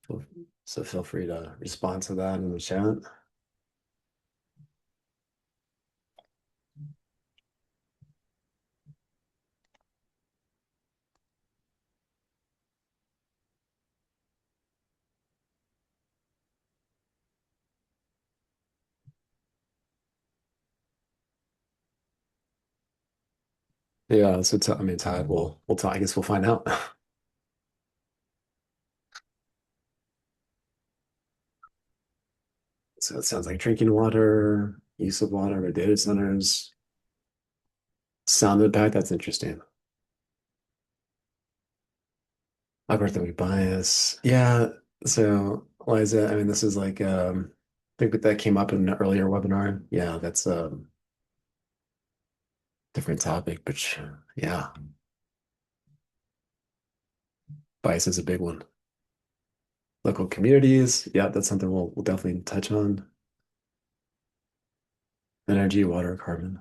Feel- So feel free to respond to that in the chat. Yeah, so I mean, Tide, we'll talk. I guess we'll find out. So it sounds like drinking water, use of water by data centers, sound impact. That's interesting. Algorithmic bias. Yeah. So Liza, I mean, this is like I think that came up in an earlier webinar. Yeah, that's a different topic, but yeah, bias is a big one. Local communities. Yeah, that's something we'll definitely touch on. Energy, water, carbon.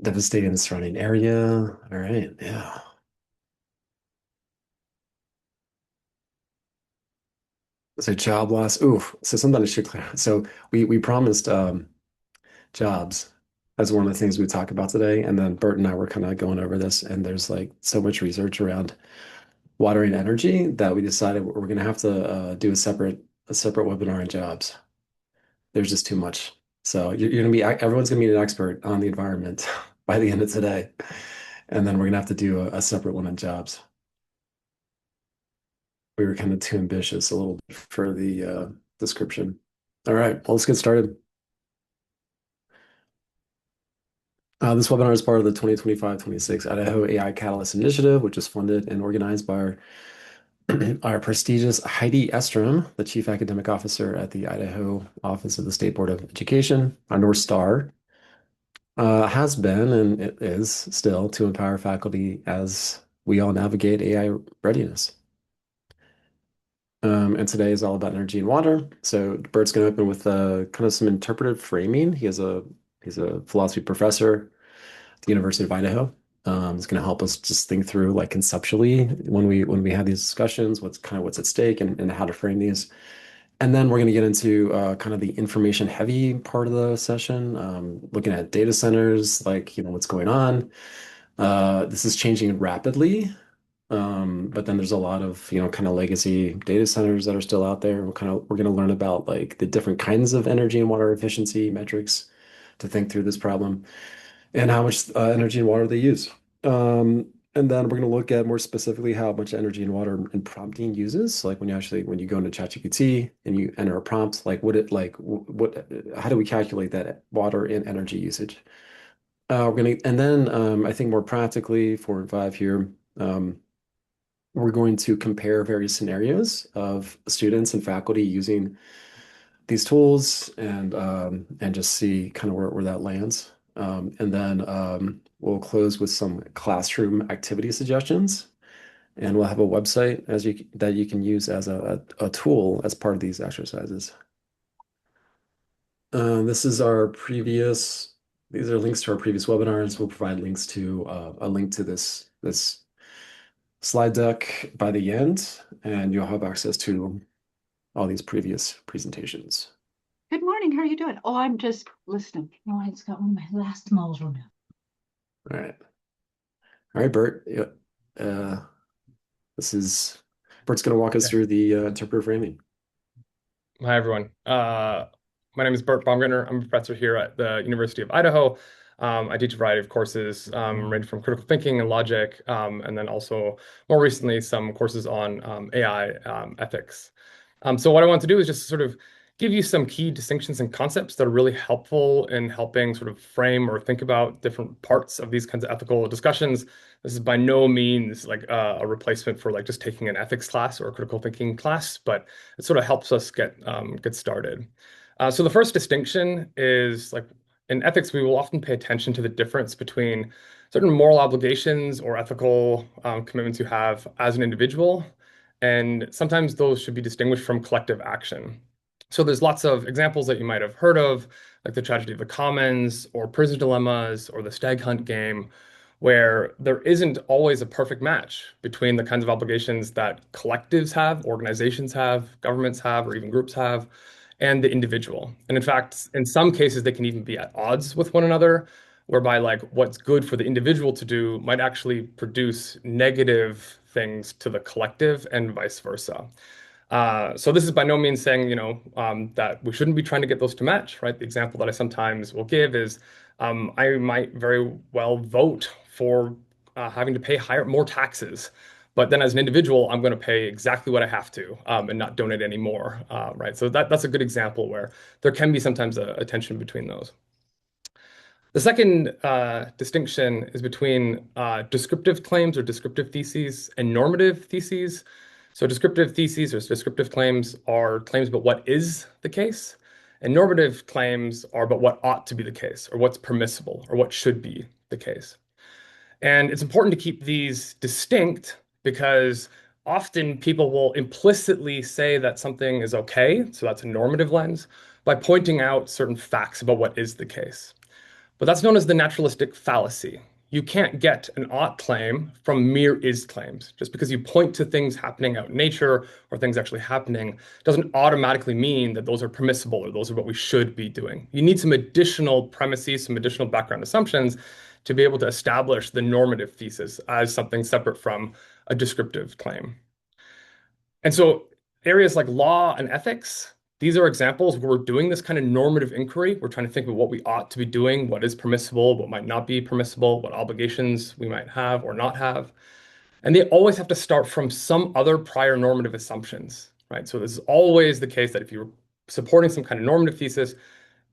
Devastating the surrounding area. All right. Yeah. So job loss. Oof. So something I should clear. So we promised jobs as one of the things we talk about today. And then Bert and I were kind of going over this, and there's like so much research around water and energy that we decided we're going to have to do a separate webinar on jobs. There's just too much. So you're going to be everyone's going to be an expert on the environment by the end of today, and then we're going to have to do a separate one on jobs. We were kind of too ambitious a little bit for the description. All right, well, let's get started. This webinar is part of the 2025-26 Idaho AI Catalyst Initiative, which is funded and organized by our prestigious Heidi Estrom, the Chief Academic Officer at the Idaho Office of the State Board of Education. Our North Star has been and it is still to empower faculty as we all navigate AI readiness. And today is all about energy and water. So Bert's going to open with kind of some interpretive framing. He's a philosophy professor at the University of Idaho. It's going to help us just think through like conceptually when we have these discussions, what's at stake and how to frame these. And then we're going to get into kind of the information heavy part of the session, looking at data centers, like what's going on. This is changing rapidly. But then there's a lot of, kind of legacy data centers that are still out there. We're going to learn about like the different kinds of energy and water efficiency metrics to think through this problem and how much energy and water they use. And then we're going to look at more specifically how much energy and water and prompting uses. Like when you go into ChatGPT and you enter a prompt, like how do we calculate that water and energy usage? And then I think more practically, 4 and 5 here. We're going to compare various scenarios of students and faculty using these tools and just see kind of where that lands. And then we'll close with some classroom activity suggestions, and we'll have a website that you can use as a tool as part of these exercises. This is our previous. These are links to our previous webinars. We'll provide links to a link to this slide deck by the end, and you'll have access to all these previous presentations. Good morning. How are you doing? Oh, I'm just listening. Oh, I just got one of my last malls now. All right. All right, Bert. Yeah. Uh, this is Bert's going to walk us Okay. through the interpretive framing. Hi, everyone. My name is Bert Baumgaertner. I'm a professor here at the University of Idaho. I teach a variety of courses, ranging from critical thinking and logic, and then also more recently some courses on AI ethics. So what I want to do is just sort of give you some key distinctions and concepts that are really helpful in helping sort of frame or think about different parts of these kinds of ethical discussions. This is by no means like a replacement for like just taking an ethics class or a critical thinking class, but it sort of helps us get started. So the first distinction is like in ethics, we will often pay attention to the difference between certain moral obligations or ethical commitments you have as an individual, and sometimes those should be distinguished from collective action. So there's lots of examples that you might have heard of, like the tragedy of the commons, or prison dilemmas, or the stag hunt game, where there isn't always a perfect match between the kinds of obligations that collectives have, organizations have, governments have, or even groups have, and the individual. And in fact, in some cases, they can even be at odds with one another, whereby like what's good for the individual to do might actually produce negative things to the collective and vice versa. So this is by no means saying, that we shouldn't be trying to get those to match, right? The example that I sometimes will give is I might very well vote for having to pay more taxes. But then as an individual, I'm going to pay exactly what I have to and not donate any more, right? So that's a good example where there can be sometimes a tension between those. The second distinction is between descriptive claims or descriptive theses and normative theses. So descriptive theses or descriptive claims are claims about what is the case, and normative claims are about what ought to be the case, or what's permissible, or what should be the case. And it's important to keep these distinct because often people will implicitly say that something is okay, so that's a normative lens, by pointing out certain facts about what is the case. But that's known as the naturalistic fallacy. You can't get an ought claim from mere is claims. Just because you point to things happening out in nature or things actually happening doesn't automatically mean that those are permissible or those are what we should be doing. You need some additional premises, some additional background assumptions to be able to establish the normative thesis as something separate from a descriptive claim. And so areas like law and ethics, these are examples where we're doing this kind of normative inquiry. We're trying to think of what we ought to be doing, what is permissible, what might not be permissible, what obligations we might have or not have. And they always have to start from some other prior normative assumptions, right? So this is always the case that if you're supporting some kind of normative thesis,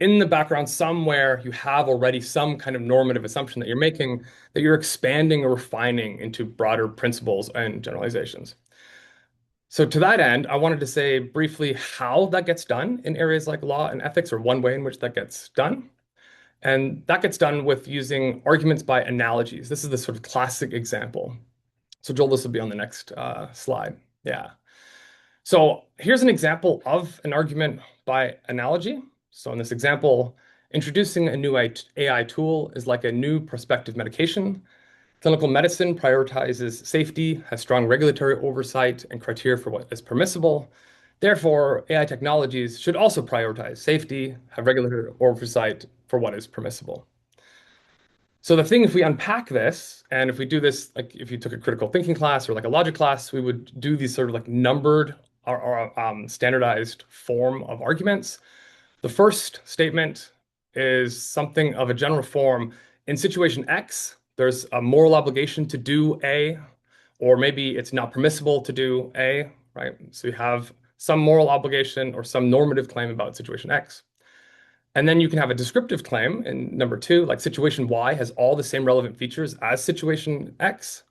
in the background somewhere, you have already some kind of normative assumption that you're making that you're expanding or refining into broader principles and generalizations. So to that end, I wanted to say briefly how that gets done in areas like law and ethics, or one way in which that gets done. And that gets done with using arguments by analogies. This is the sort of classic example. So Joel, this will be on the next slide. Yeah. So here's an example of an argument by analogy. So in this example, introducing a new AI tool is like a new prospective medication. Clinical medicine prioritizes safety, has strong regulatory oversight and criteria for what is permissible. Therefore, AI technologies should also prioritize safety, have regulatory oversight for what is permissible. So the thing, if we unpack this, and if we do this, like if you took a critical thinking class or like a logic class, we would do these sort of like numbered or standardized form of arguments. The first statement is something of a general form. In situation X, there's a moral obligation to do A, or maybe it's not permissible to do A, right? So you have some moral obligation or some normative claim about situation X. And then you can have a descriptive claim in number two, like situation Y has all the same relevant features as situation X.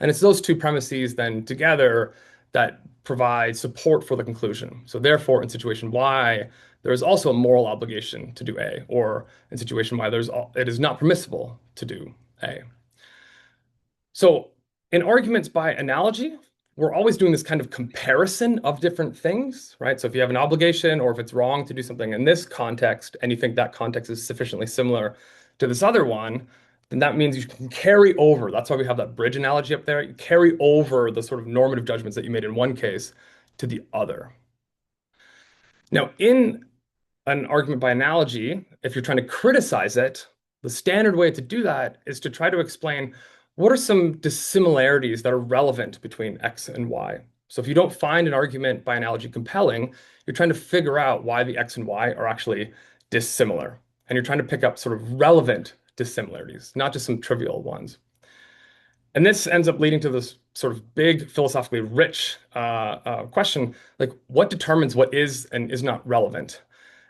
And it's those two premises then together that provide support for the conclusion. So therefore, in situation Y, there is also a moral obligation to do A, or in situation Y, it is not permissible to do A. So in arguments by analogy, we're always doing this kind of comparison of different things, right? So if you have an obligation or if it's wrong to do something in this context and you think that context is sufficiently similar to this other one, then that means you can carry over. That's why we have that bridge analogy up there. You carry over the sort of normative judgments that you made in one case to the other. Now, in an argument by analogy, if you're trying to criticize it, the standard way to do that is to try to explain what are some dissimilarities that are relevant between X and Y. So if you don't find an argument by analogy compelling, you're trying to figure out why the X and Y are actually dissimilar. And you're trying to pick up sort of relevant dissimilarities, not just some trivial ones. And this ends up leading to this sort of big, philosophically rich question, like what determines what is and is not relevant?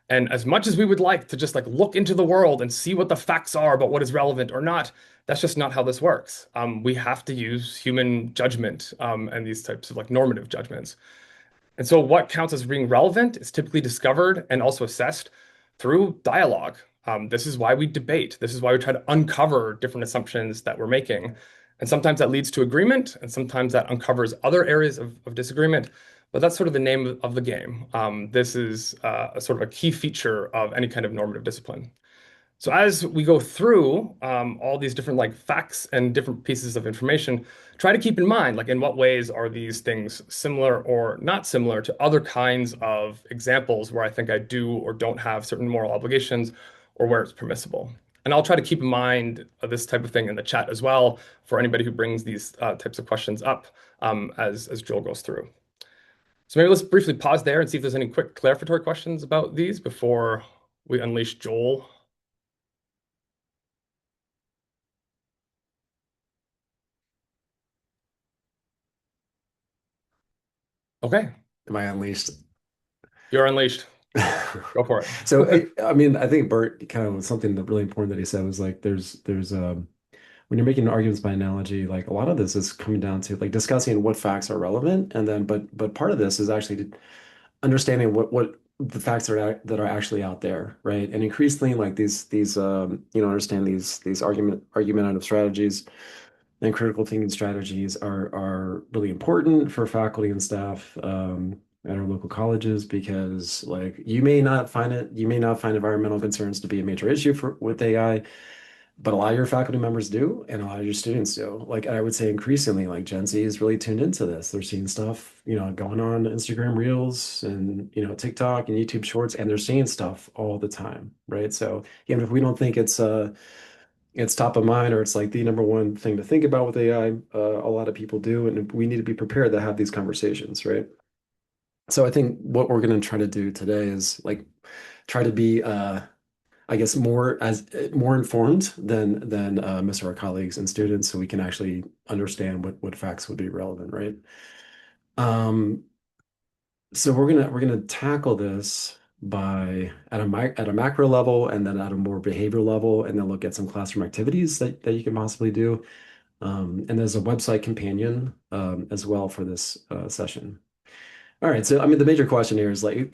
And as much as we would like to just like look into the world and see what the facts are about what is relevant or not, that's just not how this works. We have to use human judgment and these types of like normative judgments. And so what counts as being relevant is typically discovered and also assessed through dialogue. This is why we debate. This is why we try to uncover different assumptions that we're making. And sometimes that leads to agreement, and sometimes that uncovers other areas of disagreement. But that's sort of the name of the game. This is a sort of a key feature of any kind of normative discipline. So as we go through all these different like facts and different pieces of information, try to keep in mind like in what ways are these things similar or not similar to other kinds of examples where I think I do or don't have certain moral obligations or where it's permissible. And I'll try to keep in mind this type of thing in the chat as well for anybody who brings these types of questions up as Joel goes through. So maybe let's briefly pause there and see if there's any quick clarificatory questions about these before we unleash Joel. Okay, Am I unleashed? you're unleashed. Go for So it. I mean, I think Bert kind of something that really important that he said was like there's when you're making arguments by analogy, like a lot of this is coming down to like discussing what facts are relevant, and then but part of this is actually understanding what the facts that are actually out there, right? And increasingly, like these understand these argumentative strategies and critical thinking strategies are really important for faculty and staff at our local colleges because like you may not find environmental concerns to be a major issue for with AI, but a lot of your faculty members do, and a lot of your students do. Like I would say increasingly, like Gen Z is really tuned into this. They're seeing stuff, going on Instagram Reels and, TikTok and YouTube Shorts, and they're seeing stuff all the time, right? So even if we don't think it's top of mind or it's like the number one thing to think about with AI, a lot of people do, and we need to be prepared to have these conversations, right? So I think what we're going to try to do today is like try to be I guess more informed than most of our colleagues and students, so we can actually understand what facts would be relevant, right? Um, so we're gonna tackle this by at a macro level and then at a more behavioral level, and then look at some classroom activities that you can possibly do. And there's a website companion as well for this session. All right, so I mean the major question here is like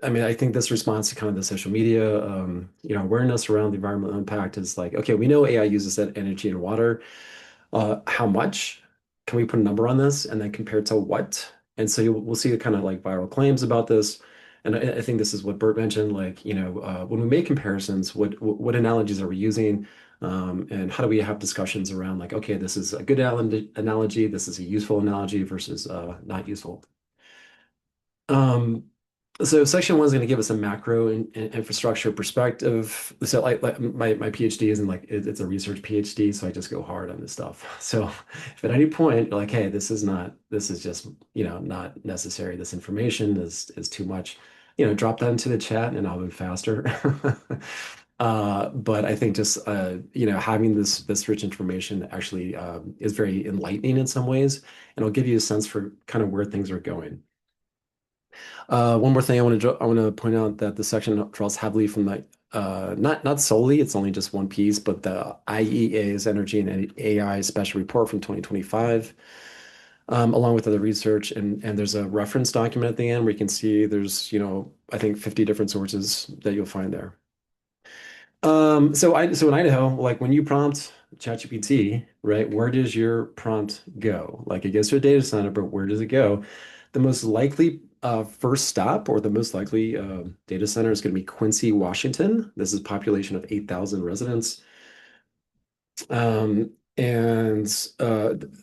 I mean, I think this response to kind of the social media, awareness around the environmental impact is like, okay, we know AI uses that energy and water. How much? Can we put a number on this? And then compare to what? And so we'll see kind of like viral claims about this. And I think this is what Bert mentioned, like, when we make comparisons, what analogies are we using? And how do we have discussions around like, okay, this is a good analogy, this is a useful analogy versus not useful. Um, so section one is going to give us a macro infrastructure perspective. So like my PhD isn't like it's a research PhD, so I just go hard on this stuff. So if at any point you're like, hey, this is just, not necessary. This information is too much, drop that into the chat and I'll move faster. But I think just having this rich information actually is very enlightening in some ways, and it'll give you a sense for kind of where things are going. One more thing I want to point out that the section draws heavily from the not solely, it's only just one piece, but the IEA's Energy and AI Special Report from 2025, along with other research, and there's a reference document at the end where you can see there's, I think 50 different sources that you'll find there. So in Idaho, like when you prompt ChatGPT, right, where does your prompt go? Like it goes to a data center, but where does it go? The most likely first stop or the most likely data center is going to be Quincy, Washington. This is a population of 8,000 residents. And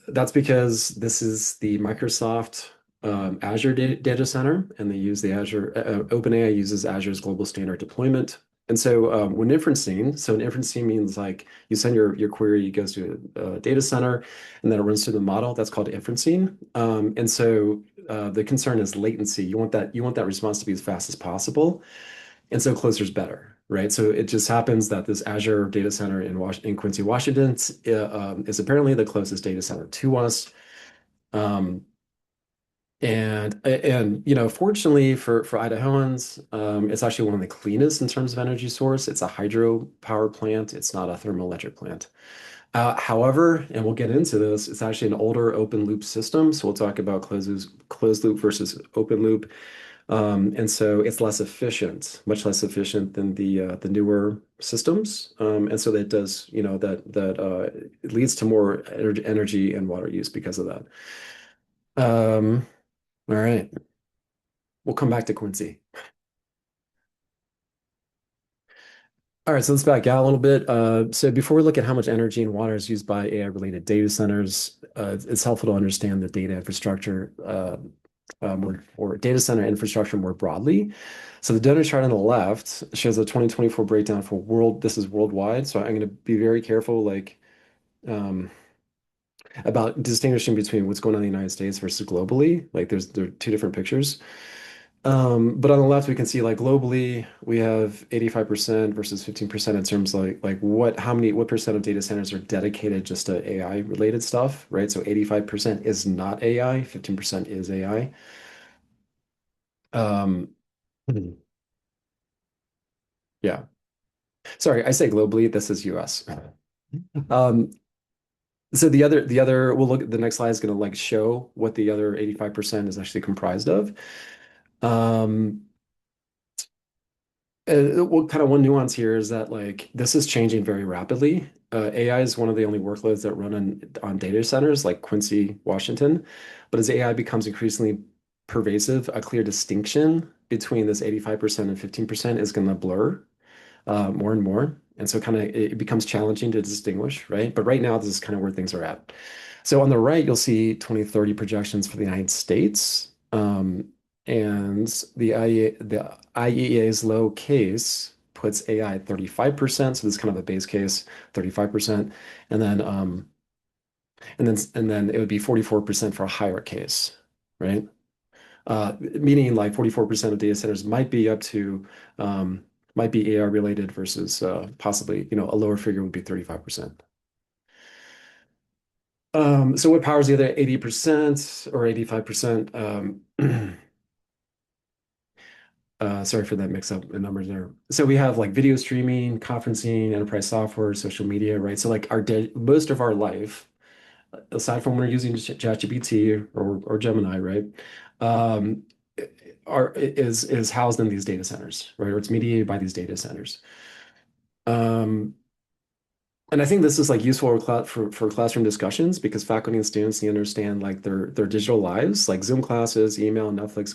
that's because this is the Microsoft Azure data center, and they use the Azure, OpenAI uses Azure's global standard deployment. And so when inferencing, so an inferencing means like you send your query, it goes to a data center, and then it runs through the model. That's called inferencing. And so the concern is latency. You want that response to be as fast as possible. And so closer is better, right? So it just happens that this Azure data center in Quincy, Washington, is apparently the closest data center to us. Um, and fortunately for Idahoans, it's actually one of the cleanest in terms of energy source. It's a hydro power plant. It's not a thermoelectric plant. However, and we'll get into this, it's actually an older open loop system. So we'll talk about closed loop versus open loop. And so it's less efficient, much less efficient than the newer systems. And so that does, it leads to more energy and water use because of that. Um, all right, we'll come back to Quincy. All right, so let's back out a little bit. So before we look at how much energy and water is used by AI-related data centers, it's helpful to understand the data infrastructure or data center infrastructure more broadly. So the donor chart on the left shows a 2024 breakdown for world. This is worldwide. So I'm going to be very careful, like um, about distinguishing between what's going on in the United States versus globally. Like there are two different pictures. But on the left, we can see like globally, we have 85% versus 15% in terms of like what percent of data centers are dedicated just to AI related stuff, right? So 85% is not AI, 15% is AI. Um, yeah. Sorry, I say globally, this is US. Um, so we'll look at the next slide is going to like show what the other 85% is actually comprised of. Um, What kind of one nuance here is that like this is changing very rapidly. AI is one of the only workloads that run on data centers like Quincy, Washington. But as AI becomes increasingly pervasive, a clear distinction between this 85% and 15% is going to blur more and more. And so kind of it becomes challenging to distinguish, right? But right now, this is kind of where things are at. So on the right, you'll see 2030 projections for the United States. And the IEA's low case puts AI at 35%. So this is kind of a base case, 35%. And then and then it would be 44% for a higher case, right? Meaning like 44% of data centers might be AI related versus possibly, a lower figure would be 35%. So what powers the other 80% or 85%? Sorry for that mix up in numbers there. So we have like video streaming, conferencing, enterprise software, social media, right? So like most of our life, aside from when we're using ChatGPT or Gemini, right? Um, is housed in these data centers, right? Or it's mediated by these data centers. Um, and I think this is like useful for classroom discussions because faculty and students need to understand like their digital lives, like Zoom classes, email, Netflix,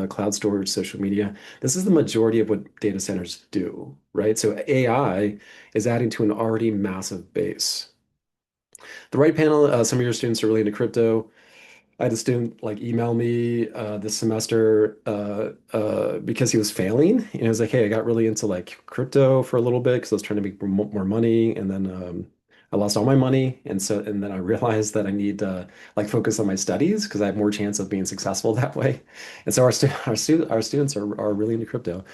cloud storage, social media. This is the majority of what data centers do, right? So AI is adding to an already massive base. The right panel, some of your students are really into crypto. I had a student like email me this semester because he was failing. And he was like, hey, I got really into like crypto for a little bit because I was trying to make more money. And then I lost all my money. And then I realized that I need to like focus on my studies because I have more chance of being successful that way. And so our students are really into crypto.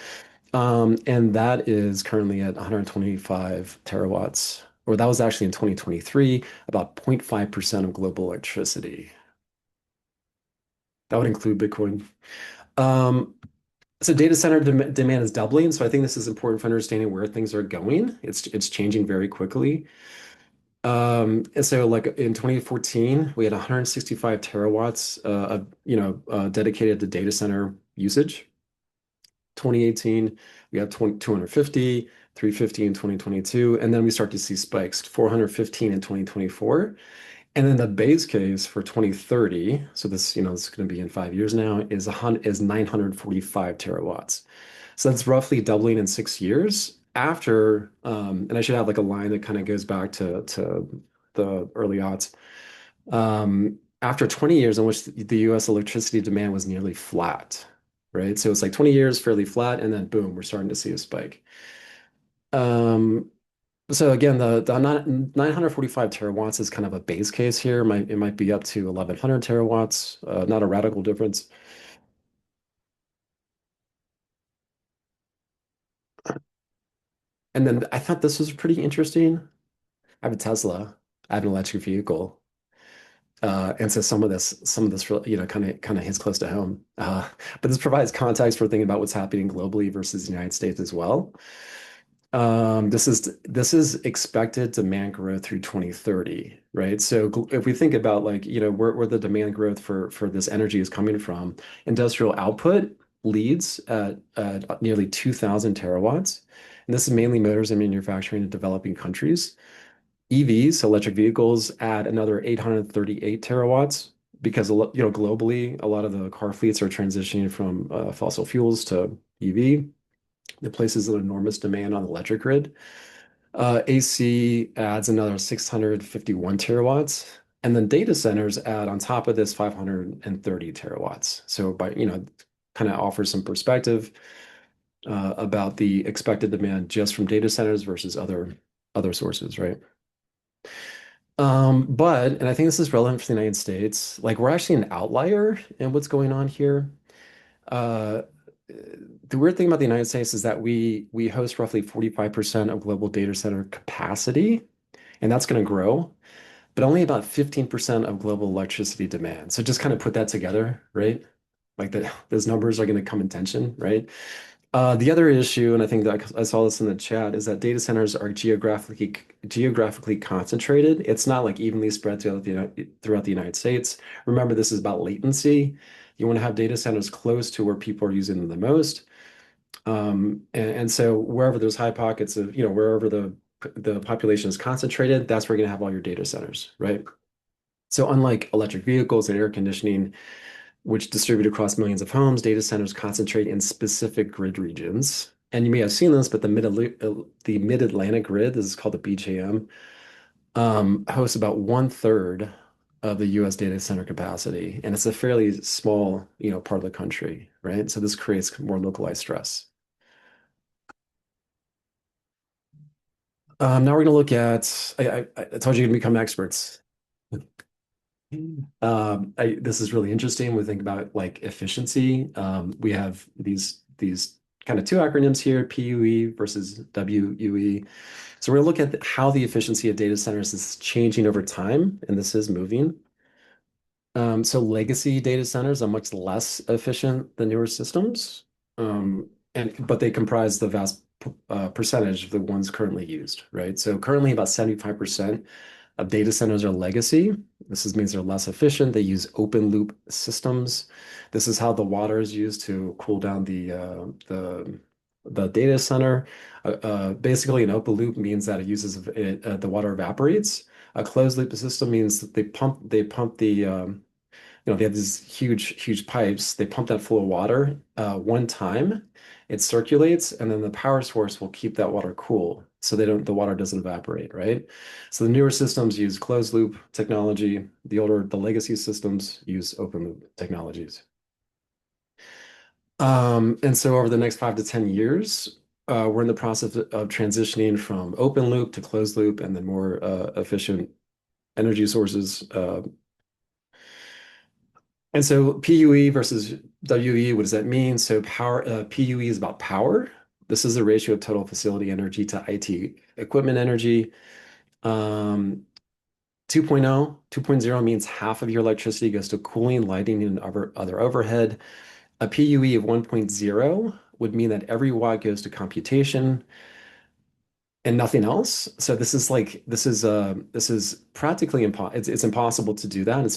And that is currently at 125 terawatts, or that was actually in 2023, about 0.5% of global electricity. That would include Bitcoin. Um, so data center demand is doubling. So I think this is important for understanding where things are going. It's changing very quickly. And so like in 2014, we had 165 terawatts dedicated to data center usage. 2018, we had 250, 350 in 2022, and then we start to see spikes, 415 in 2024. And then the base case for 2030, so this is going to be in 5 years now, is 945 terawatts. So that's roughly doubling in 6 years after, and I should have like a line that kind of goes back to the early aughts. After 20 years in which the US electricity demand was nearly flat, right? So it's like 20 years fairly flat, and then boom, we're starting to see a spike. Um, so again, the 945 terawatts is kind of a base case here. It might be up to 1100 terawatts, not a radical difference. And then I thought this was pretty interesting. I have a Tesla. I have an electric vehicle. And so some of this, kind of hits close to home. But this provides context for thinking about what's happening globally versus the United States as well. This is expected demand growth through 2030, right? So if we think about like, where the demand growth for this energy is coming from, industrial output leads at nearly 2,000 terawatts. And this is mainly motors and manufacturing in developing countries. EVs, electric vehicles, add another 838 terawatts because globally, a lot of the car fleets are transitioning from fossil fuels to EV. It places an enormous demand on the electric grid. AC adds another 651 terawatts. And then data centers add on top of this 530 terawatts. So by, kind of offers some perspective about the expected demand just from data centers versus other sources, right? And I think this is relevant for the United States. Like we're actually an outlier in what's going on here. Uh, the weird thing about the United States is that we host roughly 45% of global data center capacity, and that's going to grow, but only about 15% of global electricity demand. So just kind of put that together, right? Like those numbers are going to come in tension, right? The other issue, and I think that I saw this in the chat, is that data centers are geographically concentrated. It's not like evenly spread throughout the United States. Remember, this is about latency. You want to have data centers close to where people are using them the most. And so wherever there's high pockets of, wherever the population is concentrated, that's where you're going to have all your data centers, right? So unlike electric vehicles and air conditioning, which distribute across millions of homes, data centers concentrate in specific grid regions. And you may have seen this, but the Mid-Atlantic grid, this is called the BJM, hosts about one-third of the US data center capacity. And it's a fairly small, part of the country, right? So this creates more localized stress. Now we're going to look at, I told you to become experts. This is really interesting when we think about like efficiency. We have these kind of two acronyms here, PUE versus WUE. So we're going to look at how the efficiency of data centers is changing over time, and this is moving. So legacy data centers are much less efficient than newer systems, but they comprise the vast percentage of the ones currently used, right? So currently about 75% of data centers are legacy. Means they're less efficient. They use open loop systems. This is how the water is used to cool down the data center. Basically, an open loop means that the water evaporates. A closed loop system means that they pump they have these huge pipes. They pump that full of water one time. It circulates, and then the power source will keep that water cool, so the water doesn't evaporate, right? So the newer systems use closed loop technology. The legacy systems use open loop technologies. And so over the next 5 to 10 years, we're in the process of transitioning from open loop to closed loop, and then more efficient energy sources. And so PUE versus WE, what does that mean? So PUE is about power. This is the ratio of total facility energy to IT equipment energy. 2.0 means half of your electricity goes to cooling, lighting, and other overhead. A PUE of 1.0 would mean that every watt goes to computation and nothing else. So this is practically impossible. It's impossible to do that. It's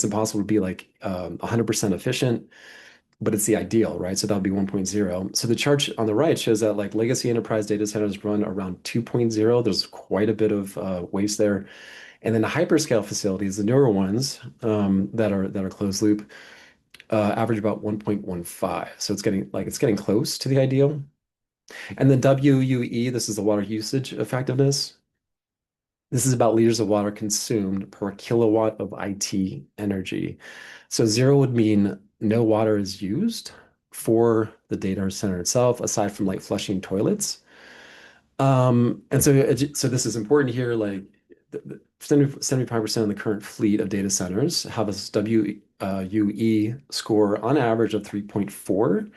impossible to be like 100% efficient, but it's the ideal, right? So that would be 1.0. So the chart on the right shows that like legacy enterprise data centers run around 2.0. There's quite a bit of waste there. And then the hyperscale facilities, the newer ones that are closed loop, average about 1.15. So it's getting close to the ideal. And the WUE, this is the water usage effectiveness. This is about liters of water consumed per kilowatt of IT energy. So zero would mean no water is used for the data center itself, aside from like flushing toilets. And so this is important here. Like 75% of the current fleet of data centers have a WUE score on average of 3.4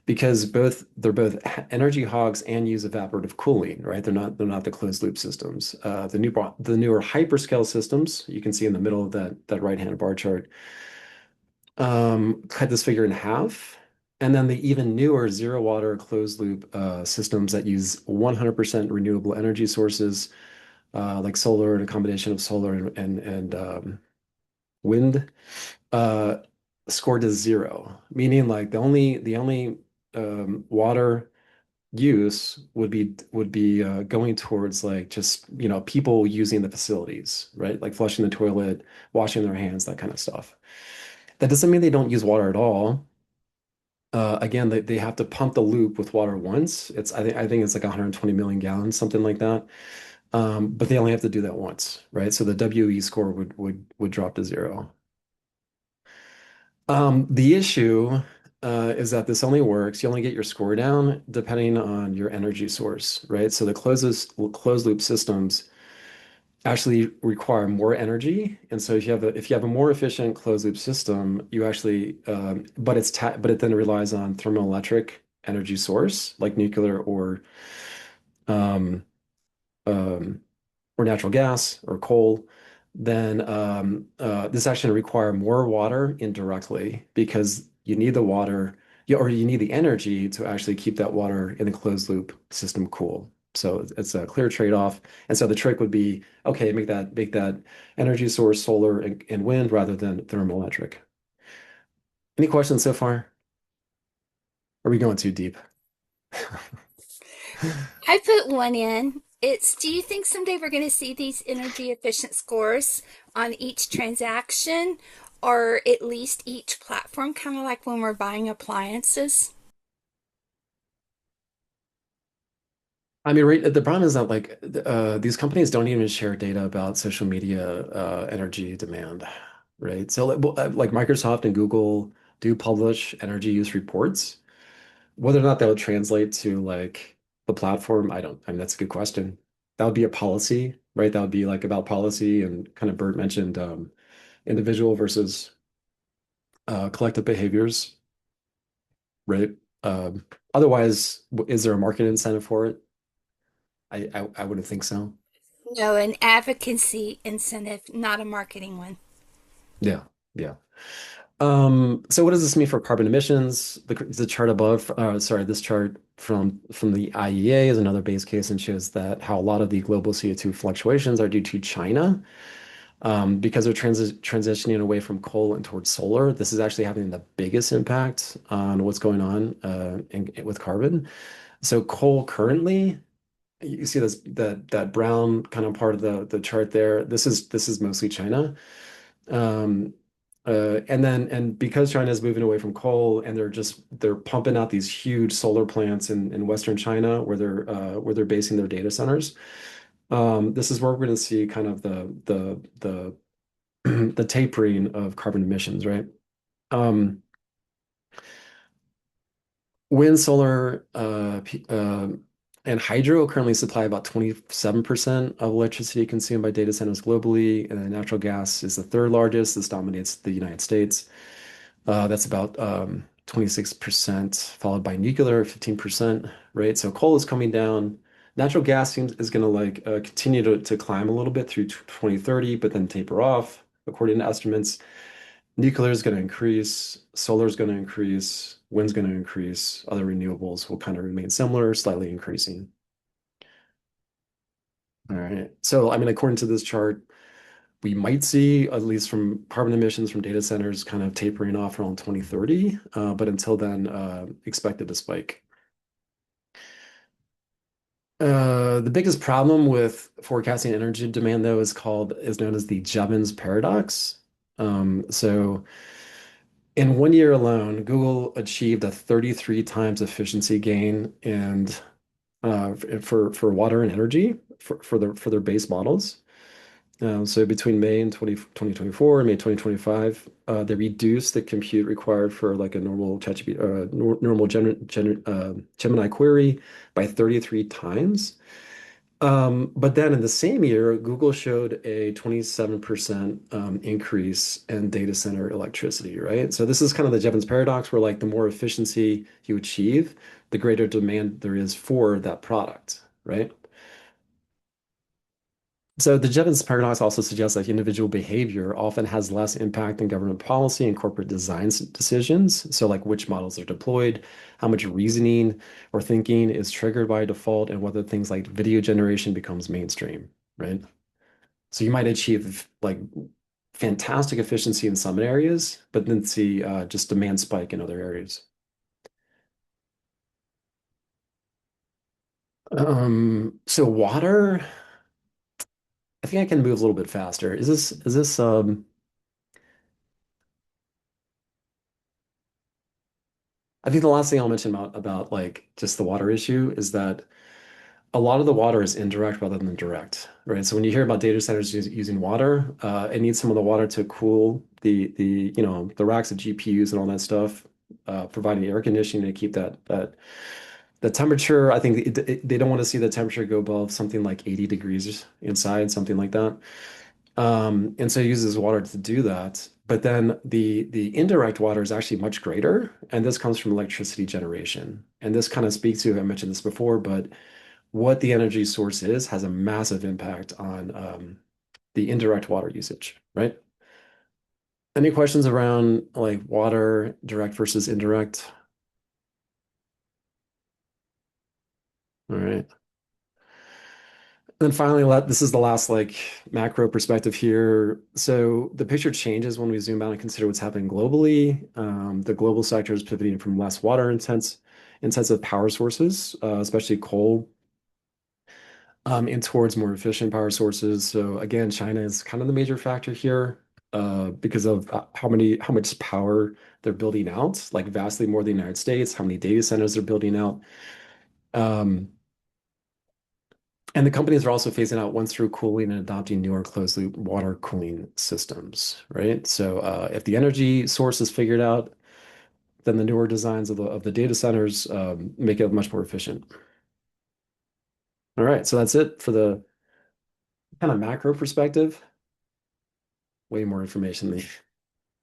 because they're both energy hogs and use evaporative cooling, right? They're not the closed loop systems. The newer hyperscale systems you can see in the middle of that right-hand bar chart cut this figure in half. And then the even newer zero water closed loop systems that use 100% renewable energy sources, like solar and a combination of solar and wind, uh, scored as zero, meaning like the only water use would be going towards like just people using the facilities, right? Like flushing the toilet, washing their hands, that kind of stuff. That doesn't mean they don't use water at all. Again, they have to pump the loop with water once. I think it's like 120 million gallons, something like that. But they only have to do that once, right? So the WE score would drop to zero. The issue is that this only works. You only get your score down depending on your energy source, right? So the closed loop systems actually require more energy, and so if you have a more efficient closed loop system, you actually but it then relies on thermoelectric energy source like nuclear um, um, or natural gas or coal, then this actually require more water indirectly because you need the water, or you need the energy to actually keep that water in the closed loop system cool. So it's a clear trade-off. And so the trick would be, okay, make that energy source solar and wind rather than thermoelectric. Any questions so far? Are we going too deep? I put one in. It's, do you think someday we're going to see these energy efficient scores on each transaction or at least each platform, kind of like when we're buying appliances? I mean, right, the problem is that like these companies don't even share data about social media energy demand, right? So like Microsoft and Google do publish energy use reports. Whether or not that would translate to like the platform, I mean, that's a good question. That would be a policy, right? That would be like about policy and kind of Bert mentioned individual versus collective behaviors, right? Um, Otherwise, is there a market incentive for it? I wouldn't think so. No, an advocacy incentive, not a marketing one. Yeah, yeah. So what does this mean for carbon emissions? The chart above, sorry, this chart from the IEA is another base case and shows that how a lot of the global CO2 fluctuations are due to China, because they're transitioning away from coal and towards solar. This is actually having the biggest impact on what's going on with carbon. So coal currently, you see that brown kind of part of the chart there. This is mostly China. Um, and because China is moving away from coal and they're pumping out these huge solar plants in Western China where they're basing their data centers. This is where we're going to see kind of the tapering of carbon emissions, right? Um, Wind, solar, and hydro currently supply about 27% of electricity consumed by data centers globally, and then natural gas is the third largest. This dominates the United States. That's about 26%, followed by nuclear, 15%, right? So coal is coming down. Natural gas is going to like continue to climb a little bit through 2030, but then taper off, according to estimates. Nuclear is going to increase, solar is going to increase, wind's going to increase, other renewables will kind of remain similar, slightly increasing. All right. So, I mean, according to this chart, we might see, at least from carbon emissions from data centers, kind of tapering off around 2030. But until then, expected to spike. The biggest problem with forecasting energy demand, though, is known as the Jevons paradox. So in one year alone, Google achieved a 33 times efficiency gain and for water and energy for their base models. So between May and 2024 and May 2025, they reduced the compute required for like a normal ChatGPT, normal Gemini query by 33 times. But then in the same year, Google showed a 27% increase in data center electricity, right? So this is kind of the Jevons paradox where like the more efficiency you achieve, the greater demand there is for that product, right? So the Jevons paradox also suggests that individual behavior often has less impact than government policy and corporate design decisions. So like which models are deployed, how much reasoning or thinking is triggered by default, and whether things like video generation becomes mainstream, right? So you might achieve like fantastic efficiency in some areas, but then see just demand spike in other areas. So water, I think I can move a little bit faster. I think the last thing I'll mention about like just the water issue is that a lot of the water is indirect rather than direct, right? So when you hear about data centers using water, it needs some of the water to cool the racks of GPUs and all that stuff, providing air conditioning to keep that the temperature. I think they don't want to see the temperature go above something like 80 degrees inside, something like that. And so it uses water to do that. But then the indirect water is actually much greater, and this comes from electricity generation. And this kind of speaks to, I mentioned this before, but what the energy source is has a massive impact on the indirect water usage, right? Any questions around like water, direct versus indirect? All right. Then finally, this is the last like macro perspective here. So the picture changes when we zoom out and consider what's happening globally. The global sector is pivoting from less water intensive power sources, especially coal, and towards more efficient power sources. So again, China is kind of the major factor here, because of how much power they're building out, like vastly more than the United States, how many data centers they're building out. Um, and the companies are also phasing out once-through cooling and adopting newer closed-loop water cooling systems, right? So if the energy source is figured out, then the newer designs of the data centers make it much more efficient. All right, so that's it for the kind of macro perspective. Way more information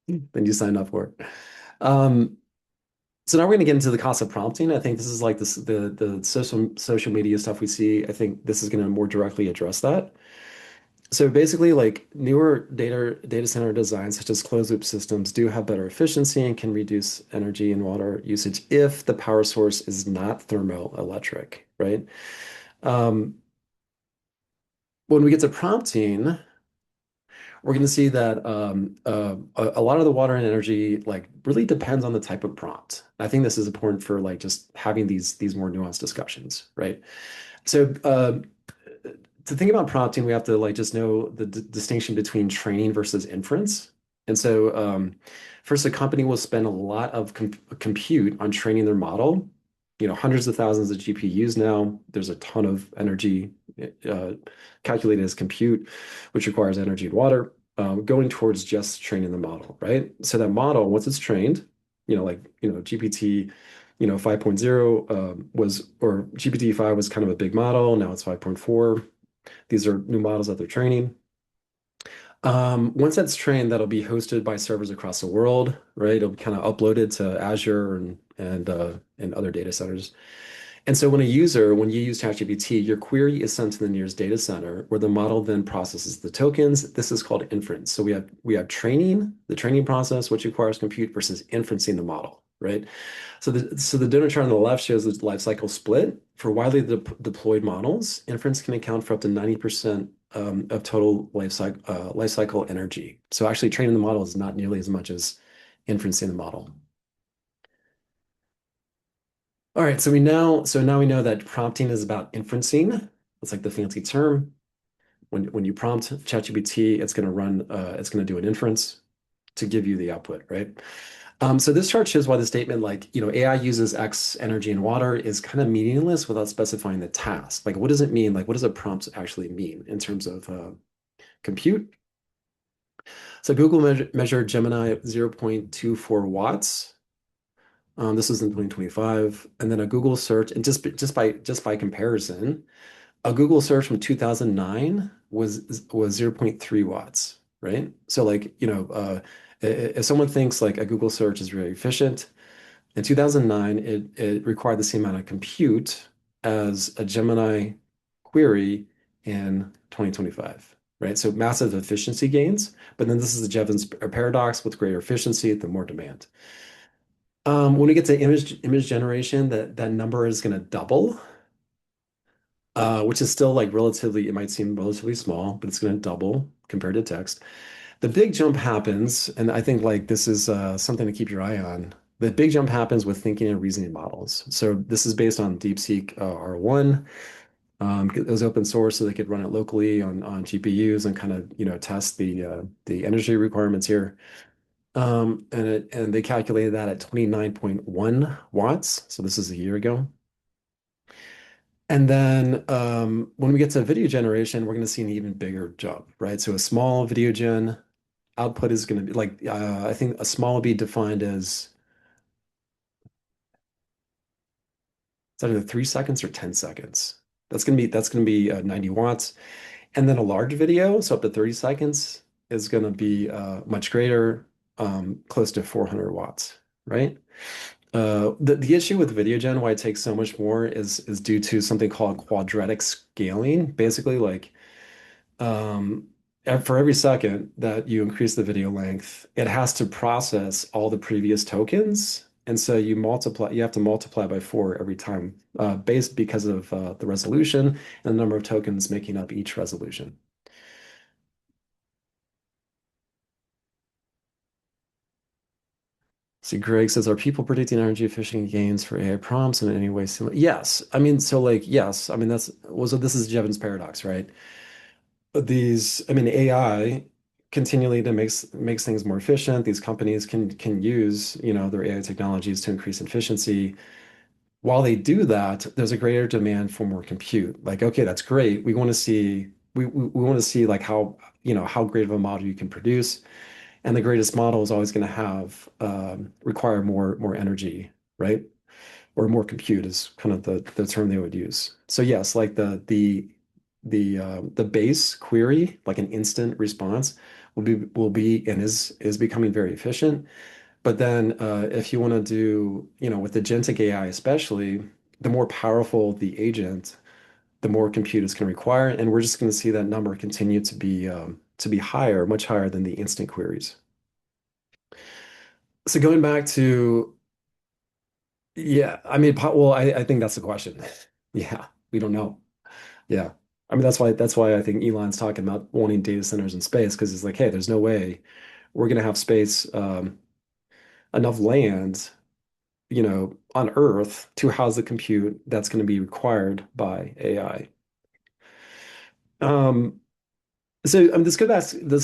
than you signed up for. Um, so now we're going to get into the cost of prompting. I think this is like the social media stuff we see. I think this is going to more directly address that. So basically, like newer data center designs, such as closed loop systems, do have better efficiency and can reduce energy and water usage if the power source is not thermoelectric, right? Um, when we get to prompting, we're going to see that a lot of the water and energy like really depends on the type of prompt. I think this is important for like just having these more nuanced discussions, right? So to think about prompting, we have to like just know the distinction between training versus inference. And so first, a company will spend a lot of compute on training their model. Hundreds of thousands of GPUs now. There's a ton of energy uh, calculated as compute, which requires energy and water, going towards just training the model, right? So that model, once it's trained, GPT, 5.0 or GPT-5 was kind of a big model. Now it's 5.4. These are new models that they're training. Once that's trained, that'll be hosted by servers across the world, right? It'll be kind of uploaded to Azure and other data centers. And so when you use ChatGPT, your query is sent to the nearest data center where the model then processes the tokens. This is called inference. So we have training, the training process, which requires compute versus inferencing the model, right? So the donut chart on the left shows the life cycle split. For widely deployed models, inference can account for up to 90% of total life cycle energy. So actually training the model is not nearly as much as inferencing the model. All right, so now we know that prompting is about inferencing. That's like the fancy term. When you prompt ChatGPT, it's gonna do an inference to give you the output, right? So this chart shows why the statement like, AI uses X energy and water is kind of meaningless without specifying the task. Like, what does it mean? Like, what does a prompt actually mean in terms of compute? So Google measured Gemini at 0.24 watts. This was in 2025. And then a Google search, and just by comparison, a Google search from 2009 was 0.3 watts, right? So like, if someone thinks like a Google search is very efficient, in 2009, it required the same amount of compute as a Gemini query in 2025, right? So massive efficiency gains, but then this is the Jevons paradox: with greater efficiency, the more demand. When we get to image generation, that number is going to double, which is still like it might seem relatively small, but it's going to double compared to text. The big jump happens, and I think like this is something to keep your eye on. The big jump happens with thinking and reasoning models. So this is based on DeepSeek R1. It was open source, so they could run it locally on GPUs and kind of test the energy requirements here. And they calculated that at 29.1 watts. So this is a year ago. And then when we get to video generation, we're going to see an even bigger jump, right? So a small video gen output is going to be like, I think a small will be defined as it's either 3 seconds or 10 seconds. That's going to be 90 watts. And then a large video, so up to 30 seconds, is going to be much greater, close to 400 watts, right? The issue with video gen, why it takes so much more, is due to something called quadratic scaling. Basically, like for every second that you increase the video length, it has to process all the previous tokens. And so you have to multiply by four every time, based because of the resolution and the number of tokens making up each resolution. See, Greg says, are people predicting energy efficient gains for AI prompts in any way similar? Yes. I mean, so like, yes. I mean, so this is Jevons paradox, right? I mean, AI continually to makes things more efficient. These companies can use, their AI technologies to increase efficiency. While they do that, there's a greater demand for more compute. Like, okay, that's great. We want to see like how great of a model you can produce. And the greatest model is always going to have require more energy, right? Or more compute is kind of the term they would use. So yes, like the base query, like an instant response, will be and is becoming very efficient. But then if you want to do, with agentic AI especially, the more powerful the agent, the more compute it's going to require, and we're just going to see that number continue to be higher, much higher than the instant queries. So going back to, yeah, I mean, well, I think that's the question. Yeah, we don't know. Yeah. I mean, that's why I think Elon's talking about wanting data centers in space, because it's like, hey, there's no way we're going to have space, enough land, on Earth to house the compute that's going to be required by AI. Um, so this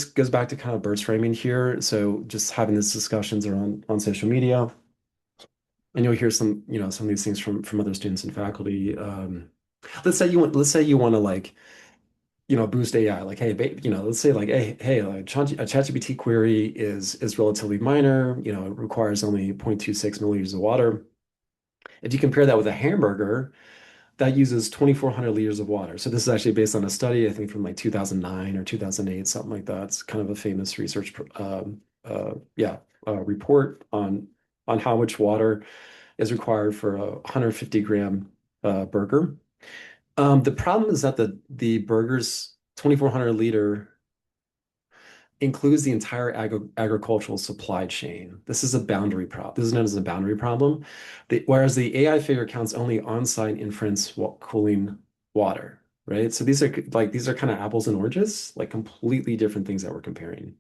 goes back to kind of Bert's framing here. So just having these discussions around on social media, and you'll hear some of these things from other students and faculty. Let's say you want to like boost AI. Like, hey, let's say like, hey, like a ChatGPT query is relatively minor. It requires only 0.26 milliliters of water. If you compare that with a hamburger, that uses 2,400 liters of water. So this is actually based on a study, I think from like 2009 or 2008, something like that. It's kind of a famous research, report on how much water is required for a 150-gram burger. The problem is that the burger's 2,400 liter includes the entire agricultural supply chain. This is a boundary problem. This is known as a boundary problem. Whereas the AI figure counts only on-site inference cooling water, right? So these are kind of apples and oranges, like completely different things that we're comparing.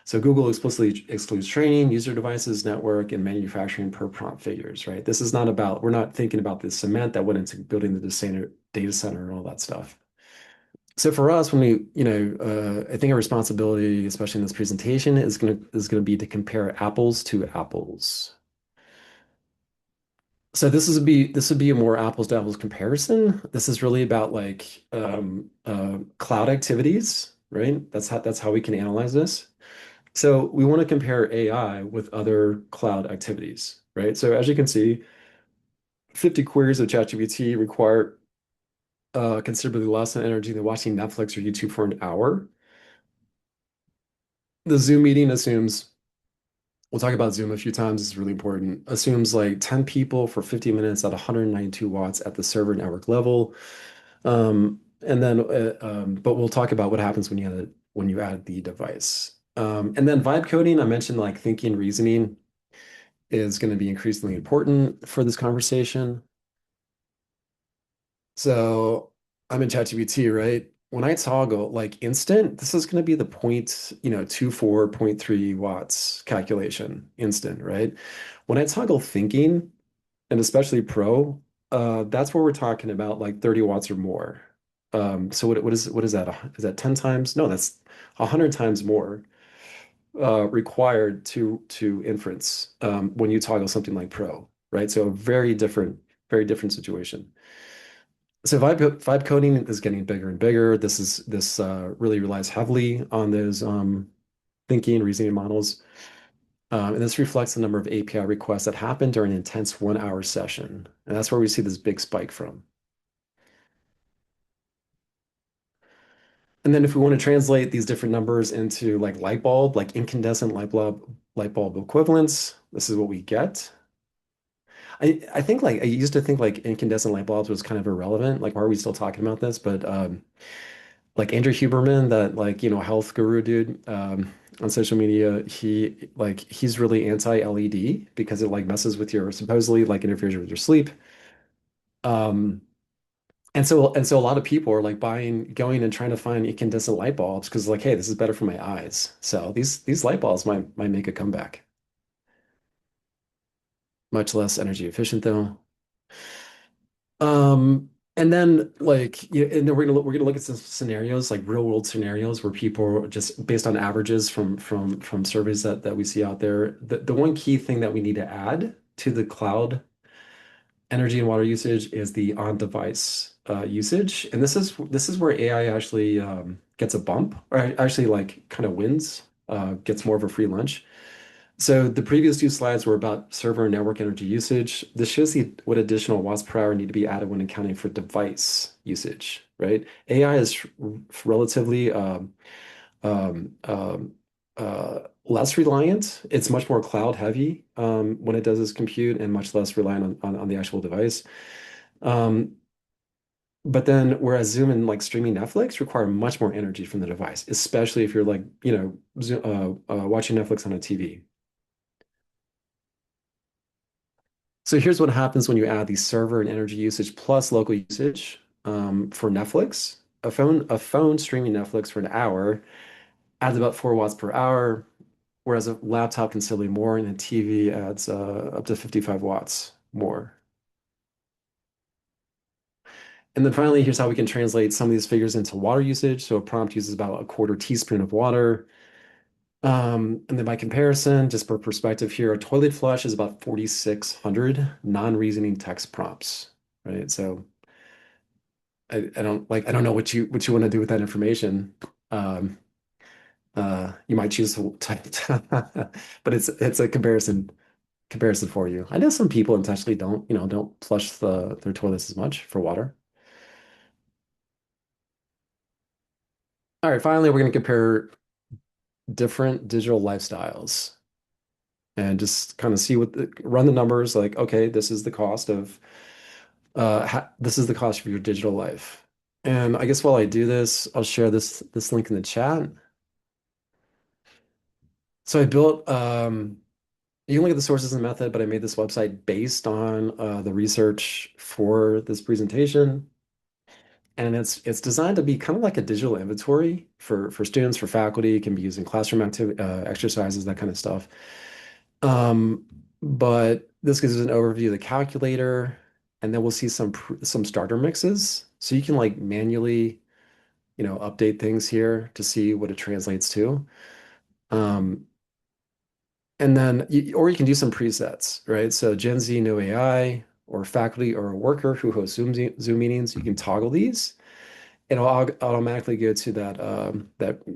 So Google explicitly excludes training, user devices, network, and manufacturing per prompt figures, right? We're not thinking about the cement that went into building the data center and all that stuff. So for us, when I think our responsibility, especially in this presentation, is gonna be to compare apples to apples. So this would be a more apples to apples comparison. This is really about like cloud activities, right? That's how we can analyze this. So we want to compare AI with other cloud activities, right? So as you can see, 50 queries of ChatGPT require considerably less energy than watching Netflix or YouTube for an hour. The Zoom meeting assumes, we'll talk about Zoom a few times, it's really important, assumes like 10 people for 50 minutes at 192 watts at the server network level. But we'll talk about what happens when you add the device. And then vibe coding, I mentioned like thinking, reasoning is going to be increasingly important for this conversation. So I'm in ChatGPT, right? When I toggle like instant, this is going to be the 0.24, 0.3 watts calculation instant, right? When I toggle thinking, and especially pro, that's where we're talking about like 30 watts or more. So what is that? Is that 10 times? No, that's 100 times more. required to inference when you toggle something like Pro, right? So a very different situation. So vibe coding is getting bigger and bigger. This really relies heavily on those thinking reasoning models. And this reflects the number of API requests that happen during an intense 1 hour session. And that's where we see this big spike from. And then if we want to translate these different numbers into like light bulb, like incandescent light bulb equivalents, this is what we get. I think like I used to think like incandescent light bulbs was kind of irrelevant. Like, why are we still talking about this? But like Andrew Huberman, that like, health guru dude, on social media, he's really anti-LED because it like messes with your supposedly like interferes with your sleep. Um, and so a lot of people are like going and trying to find incandescent light bulbs because like, hey, this is better for my eyes. So these light bulbs might make a comeback. Much less energy efficient though. And then like and then we're gonna look at some scenarios like real world scenarios where people just based on averages from surveys that we see out there. The one key thing that we need to add to the cloud energy and water usage is the on-device usage, and this is where AI actually gets a bump, or actually like kind of wins, gets more of a free lunch. So the previous two slides were about server and network energy usage. This shows what additional watts per hour need to be added when accounting for device usage, right? AI is relatively less reliant. It's much more cloud heavy when it does its compute and much less reliant on the actual device. Um, but then whereas Zoom and like streaming Netflix require much more energy from the device, especially if you're like, watching Netflix on a TV. So here's what happens when you add the server and energy usage plus local usage for Netflix. A phone streaming Netflix for an hour adds about 4 watts per hour, whereas a laptop considerably more, and a TV adds up to 55 watts more. And then finally, here's how we can translate some of these figures into water usage. So a prompt uses about a quarter teaspoon of water. And then by comparison, just for perspective here, a toilet flush is about 4,600 non-reasoning text prompts, right? So I don't know what you want to do with that information. Um, you might choose to type, but it's a comparison for you. I know some people intentionally don't flush their toilets as much for water. All right, finally, we're going to compare different digital lifestyles and just kind of see run the numbers like, okay, this is the cost of your digital life. And I guess while I do this, I'll share this link in the chat. So I built you can look at the sources and method, but I made this website based on the research for this presentation. And it's designed to be kind of like a digital inventory for students, for faculty. It can be used in classroom activity, exercises, that kind of stuff. Um, but this gives us an overview of the calculator, and then we'll see some starter mixes. So you can like manually, update things here to see what it translates to. Um, and then, or you can do some presets, right? So Gen Z, no AI, or faculty or a worker who hosts Zoom meetings, you can toggle these. It'll automatically go to that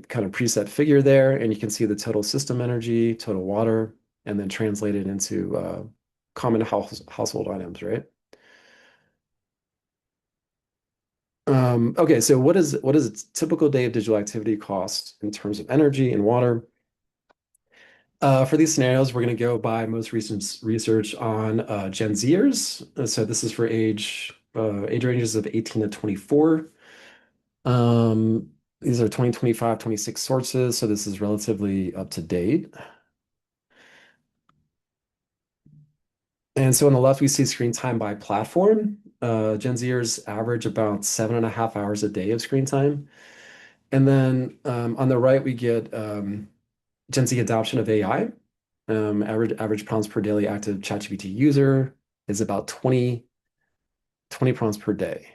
kind of preset figure there, and you can see the total system energy, total water, and then translate it into common household items, right? Okay, so what is a typical day of digital activity cost in terms of energy and water? For these scenarios, we're going to go by most recent research on Gen Zers. So this is for age ranges of 18 to 24. These are 2025, 26 sources, so this is relatively up to date. And so on the left, we see screen time by platform. Gen Zers average about 7.5 hours a day of screen time. And then on the right, we get Gen Z adoption of AI. Average prompts per daily active ChatGPT user is about 20 prompts per day,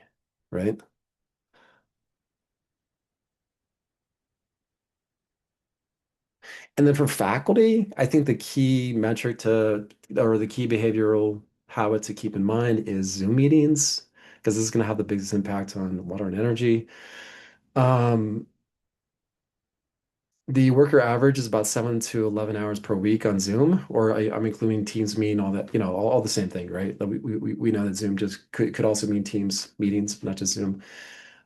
right? And then for faculty, I think the key metric to, or the key behavioral habit to keep in mind is Zoom meetings, because this is going to have the biggest impact on water and energy. Um, the worker average is about 7 to 11 hours per week on Zoom, or I'm including Teams meeting, all that, all the same thing, right? We know that Zoom just could also mean Teams meetings, not just Zoom.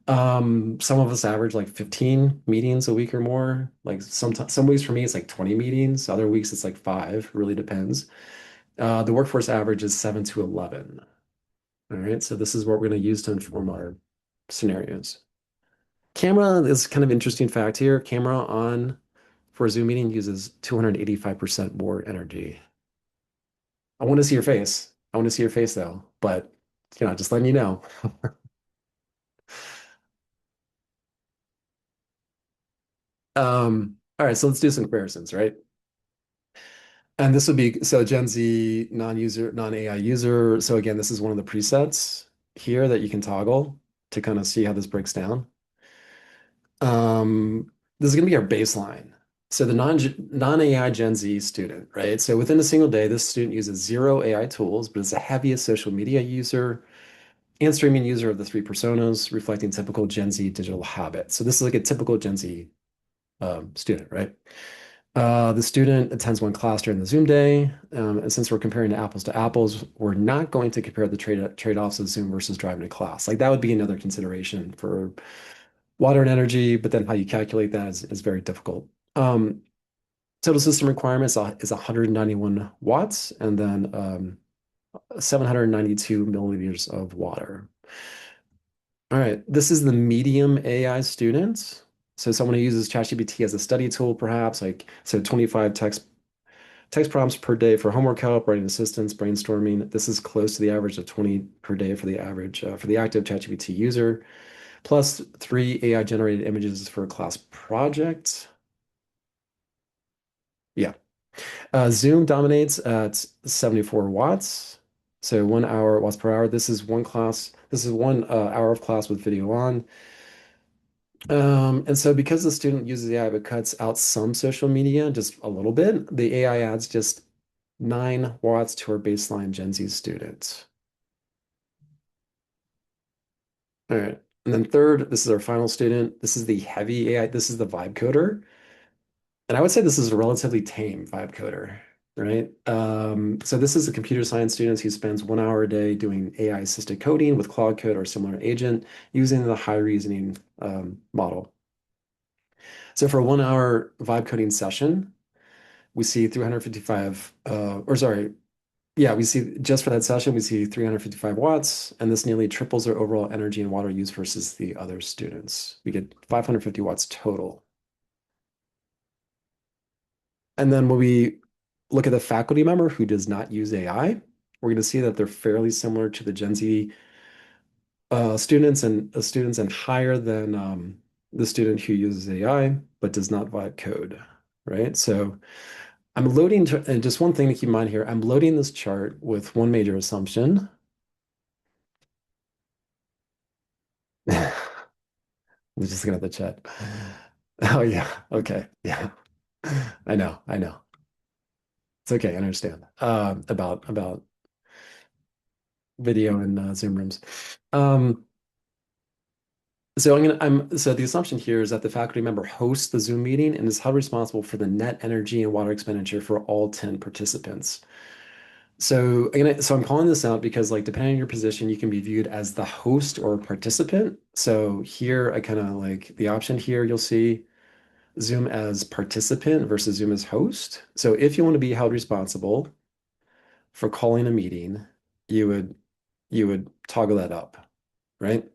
Some of us average like 15 meetings a week or more. Like some weeks for me, it's like 20 meetings. Other weeks it's like five, really depends. The workforce average is 7 to 11. All right, so this is what we're going to use to inform our scenarios. Camera is kind of interesting fact here. Camera on for a Zoom meeting uses 285% more energy. I want to see your face. I want to see your face though, but just letting you know. All right, so let's do some comparisons, right? And this would be so Gen Z, non-user, non-AI user. So again, this is one of the presets here that you can toggle to kind of see how this breaks down. This is going to be our baseline. So the non-AI Gen Z student, right? So within a single day, this student uses zero AI tools, but is the heaviest social media user and streaming user of the three personas, reflecting typical Gen Z digital habits. So this is like a typical Gen Z student, right? The student attends one class during the Zoom day. And since we're comparing to apples, we're not going to compare the trade-offs of Zoom versus driving to class. Like that would be another consideration for water and energy, but then how you calculate that is very difficult. Total system requirements is 191 watts and then 792 milliliters of water. All right, this is the medium AI student. So someone who uses ChatGPT as a study tool, perhaps like so 25 text prompts per day for homework help, writing assistance, brainstorming. This is close to the average of 20 per day for the average for the active ChatGPT user, plus 3 AI generated images for a class project. Yeah. Zoom dominates at 74 watts. So 1 hour watts per hour. This is one class. This is 1 hour of class with video on. And so because the student uses AI but cuts out some social media just a little bit, the AI adds just 9 watts to our baseline Gen Z student. All right. And then third, this is our final student. This is the heavy AI. This is the vibe coder. And I would say this is a relatively tame vibe coder, right? So this is a computer science student who spends 1 hour a day doing AI assisted coding with Claude Code or similar agent using the high reasoning model. So for a 1 hour vibe coding session, we see 355, we see just for that session, we see 355 watts, and this nearly triples our overall energy and water use versus the other students. We get 550 watts total. And then when we look at the faculty member who does not use AI, we're going to see that they're fairly similar to the Gen Z students and higher than the student who uses AI but does not vibe code, right? So I'm loading, and just one thing to keep in mind here, I'm loading this chart with one major assumption. I'm just looking at the chat. Oh yeah, okay, yeah. I know. It's okay, I understand. About video and Zoom rooms. Um, so the assumption here is that the faculty member hosts the Zoom meeting and is held responsible for the net energy and water expenditure for all 10 participants. So I'm calling this out because like depending on your position, you can be viewed as the host or participant. So here I kind of like the option here, you'll see Zoom as participant versus Zoom as host. So if you want to be held responsible for calling a meeting, you would toggle that up, right?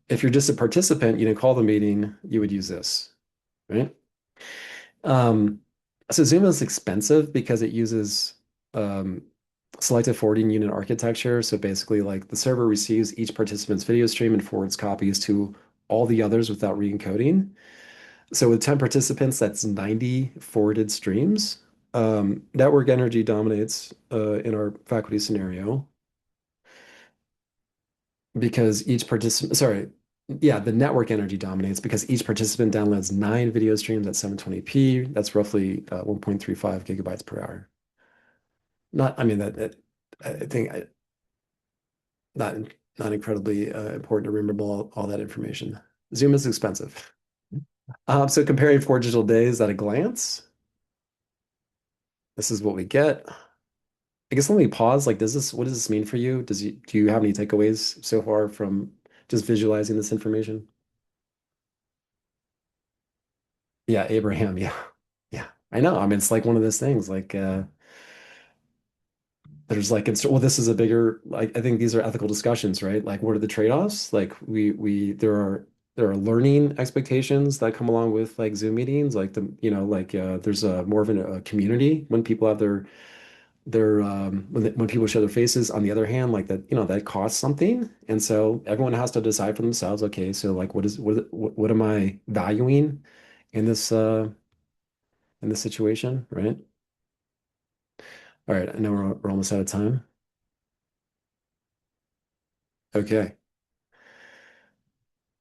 If you're just a participant, you didn't call the meeting, you would use this, right? Um, so Zoom is expensive because it uses selective forwarding unit architecture. So basically, like the server receives each participant's video stream and forwards copies to all the others without re-encoding. So with 10 participants, that's 90 forwarded streams. Network energy dominates in our faculty scenario because each participant, sorry, yeah, the network energy dominates because each participant downloads 9 video streams at 720p. That's roughly 1.35 gigabytes per hour. Not, I mean, I think not not incredibly important to remember all that information. Zoom is expensive. So comparing 4 digital days at a glance, this is what we get. I guess let me pause. Like, what does this mean for you? Do you have any takeaways so far from just visualizing this information? Yeah, Abraham. Yeah. Yeah. I know. I mean, it's like one of those things like there's like it's well, this is a bigger like I think these are ethical discussions, right? Like what are the trade-offs? Like we there are learning expectations that come along with like Zoom meetings, like there's a more of a community when people have when people show their faces. On the other hand, like that, that costs something. And so everyone has to decide for themselves, okay, so like what am I valuing in this situation, right? All right, I know we're almost out of time. Okay.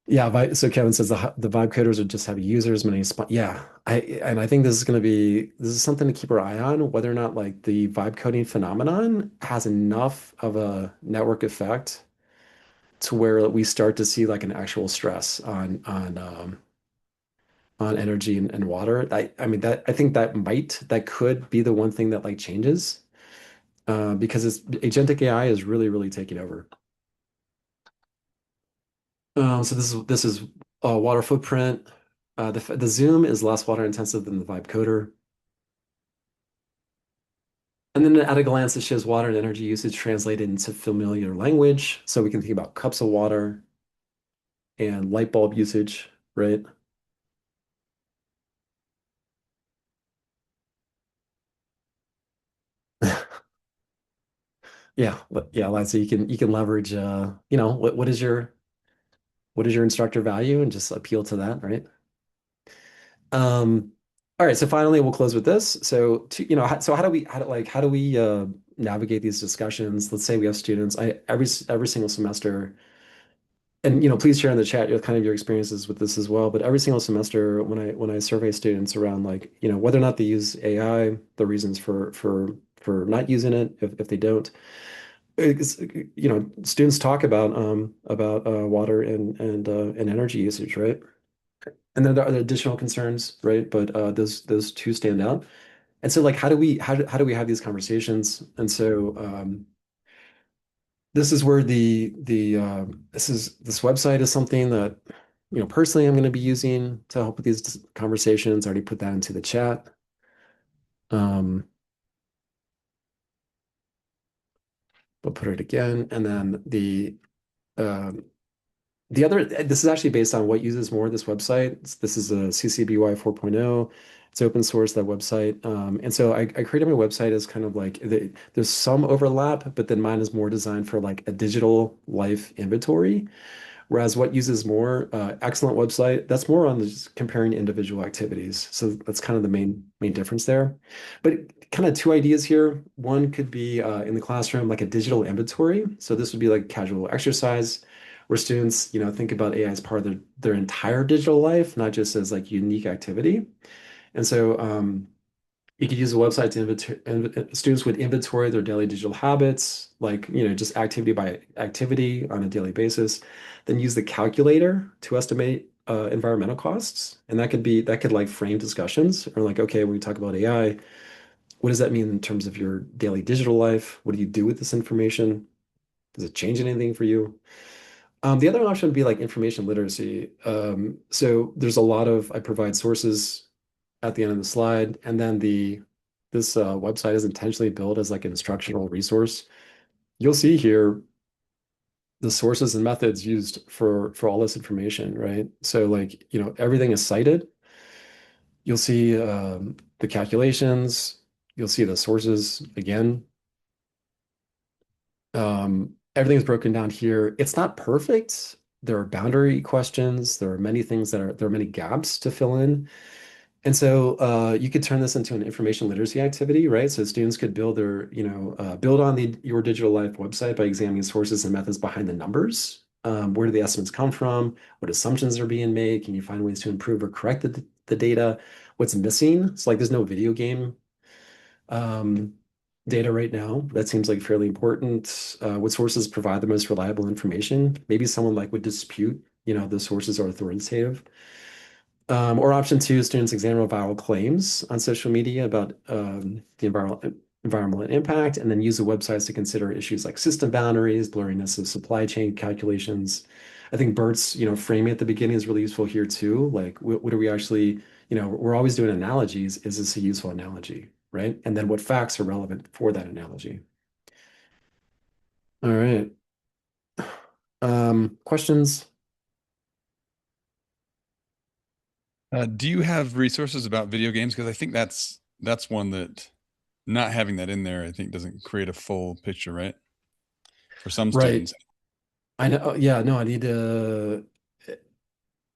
Yeah, so Kevin says the vibe coders would just have users, many yeah, I think this is something to keep our eye on, whether or not like the vibe coding phenomenon has enough of a network effect to where we start to see like an actual stress on energy and water. I mean that I think that could be the one thing that like changes because agentic AI is really taking over. So this is water footprint. The Zoom is less water intensive than the Vibe Coder. And then at a glance, it shows water and energy usage translated into familiar language. So we can think about cups of water and light bulb usage, right? Yeah, yeah, so you can leverage what is your instructor value and just appeal to that, right? Um, all right, so finally we'll close with this. So so how do we navigate these discussions? Let's say we have students, every single semester, and please share in the chat your kind of your experiences with this as well. But every single semester when I survey students around like, whether or not they use AI, the reasons for not using it if they don't. It's, students talk about water and energy usage, right? And then there are additional concerns, right? But those two stand out. And so like how do we have these conversations? And so this is where this website is something that personally I'm going to be using to help with these conversations. I already put that into the chat. Um, we'll put it again, and then um, this is actually based on what uses more of this website. This is a CCBY 4.0. It's open source, that website. And so I created my website as kind of like there's some overlap, but then mine is more designed for like a digital life inventory. Whereas what uses more, excellent website, that's more on just comparing individual activities. So that's kind of the main difference there. But kind of two ideas here. One could be in the classroom, like a digital inventory. So this would be like casual exercise where students, think about AI as part of their entire digital life, not just as like unique activity. And so you could use a website to students would inventory their daily digital habits, like, just activity by activity on a daily basis, then use the calculator to estimate environmental costs. And that could like frame discussions or like, okay, when we talk about AI, what does that mean in terms of your daily digital life? What do you do with this information? Does it change anything for you? The other option would be like information literacy. So there's a lot of, I provide sources at the end of the slide, and then this website is intentionally built as like an instructional resource. You'll see here the sources and methods used for all this information, right? So like, everything is cited. You'll see the calculations. You'll see the sources again. Everything's broken down here. It's not perfect. There are boundary questions. There are many things there are many gaps to fill in. And so you could turn this into an information literacy activity, right? So students could build build on your digital life website by examining sources and methods behind the numbers. Where do the estimates come from? What assumptions are being made? Can you find ways to improve or correct the data? What's missing? It's like there's no video game um, data right now. That seems like fairly important. What sources provide the most reliable information? Maybe someone like would dispute, the sources are authoritative. Or option two, students examine viral claims on social media about the environmental impact, and then use the websites to consider issues like system boundaries, blurriness of supply chain calculations. I think Bert's, framing at the beginning is really useful here too. Like, what are we actually, we're always doing analogies. Is this a useful analogy, right? And then what facts are relevant for that analogy? All right. Questions? Do you have resources about video games? Because I think that's one that not having that in there, I think, doesn't create a full picture, right? For some Right. students. I know. Yeah, no, I need to.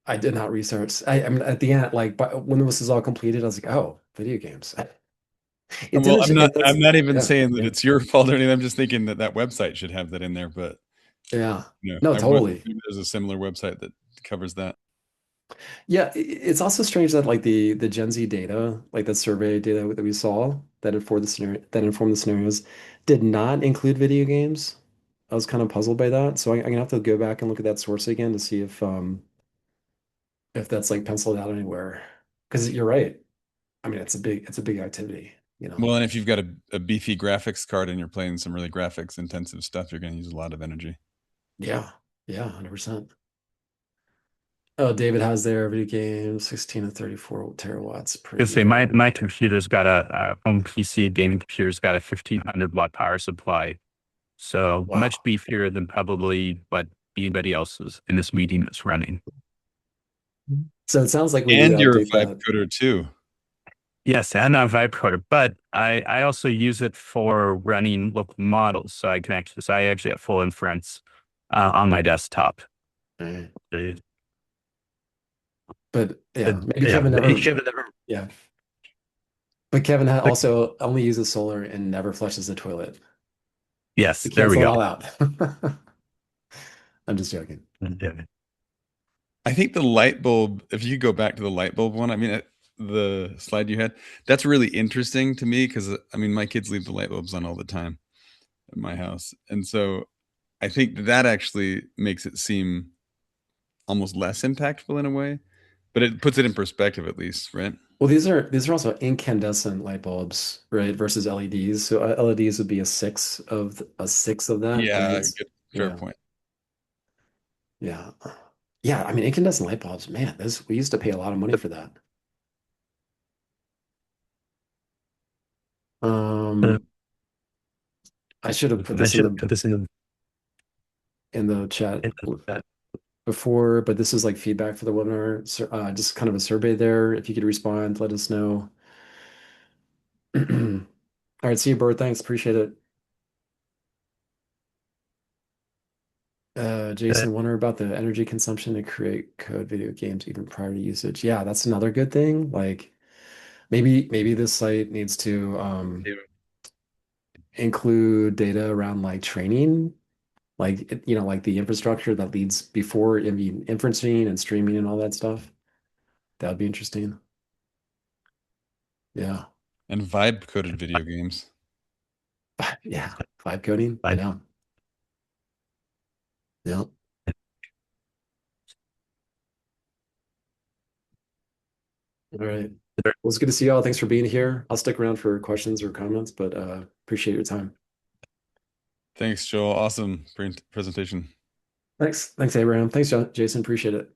I did not research. I mean, at the end, like, but when this is all completed, I was like, oh, video games. It Well, didn't. That's I'm not even yeah, saying that it's your fault or anything. I'm just thinking that that website should have that in there. But yeah. No, I wonder totally. if there's a similar website that covers that. Yeah, it's also strange that like the Gen Z data, like the survey data that we saw that informed the scenarios, did not include video games. I was kind of puzzled by that, so I'm gonna have to go back and look at that source again to see if that's like penciled out anywhere. Because you're right. I mean, it's a big activity, you know. Well, and if you've got a beefy graphics card and you're playing some really graphics intensive stuff, you're going to use a lot of energy. Yeah, yeah, 100%. Oh, David has their video game, 16 to 34 terawatts per I say my year. my computer's got a home PC gaming computer's got a 1500 watt power supply, so much Wow. beefier than probably what anybody else's in this meeting is running. So it sounds like we need to And you're a update vibe that. coder too. Yes, and a vibe coder, but I also use it for running local models, so I actually have full inference on my desktop. Right. Uh, But yeah, maybe yeah, Kevin never, yeah. But Kevin also only uses solar and never flushes the toilet yes, to there we cancel it go. all out. I'm just joking. I think the light bulb, if you go back to the light bulb one, I mean, the slide you had, that's really interesting to me because, I mean, my kids leave the light bulbs on all the time at my house. And so I think that actually makes it seem almost less impactful in a way, but it puts it in perspective at least, right? Well, these are also incandescent light bulbs, right? Versus LEDs. So LEDs would be a sixth of that. I mean, Yeah, it's good, fair yeah, point. yeah, yeah. I mean, incandescent light bulbs, man, this we used to pay a lot of money for that. Um, I should have put I this in should the put this in chat the before, but this is like feedback for the webinar. So, just kind of a survey there. If you could respond, let us know. All right, see you, Bert. Thanks, appreciate it. Jason, wonder about the energy consumption to create code video games even prior to usage. Yeah, that's another good thing. Like maybe this site needs to include data around like training, like like the infrastructure that leads before I mean inferencing and streaming and all that stuff. That would be interesting. Yeah. And vibe coded video games. Yeah. Vibe coding. I Yeah. Yeah. All right. Well, it's good to see y'all. Thanks for being here. I'll stick around for questions or comments, but appreciate your time. Thanks, Joel. Awesome presentation. Thanks. Thanks, Abraham. Thanks, Jason. Appreciate it.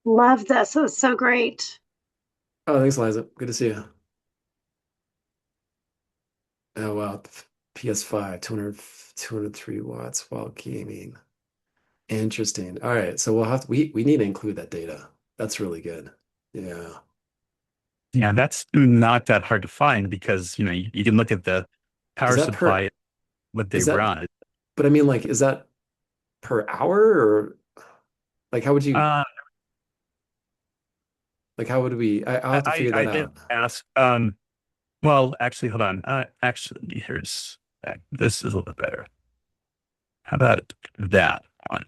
Love this. It was so great. Oh, thanks, Liza. Good to see you. Oh, wow. PS5, 203 watts while gaming. Interesting. All right. So we need to include that data. That's really good. Yeah. Yeah, that's not that hard to find because you can look at the Is power that per supply, what they is that run. but I mean like is that per hour or like how would you Uh, like how would we I'll have to figure I that did out. ask. Well, actually, hold on. Actually, this is a little bit better. How about that one?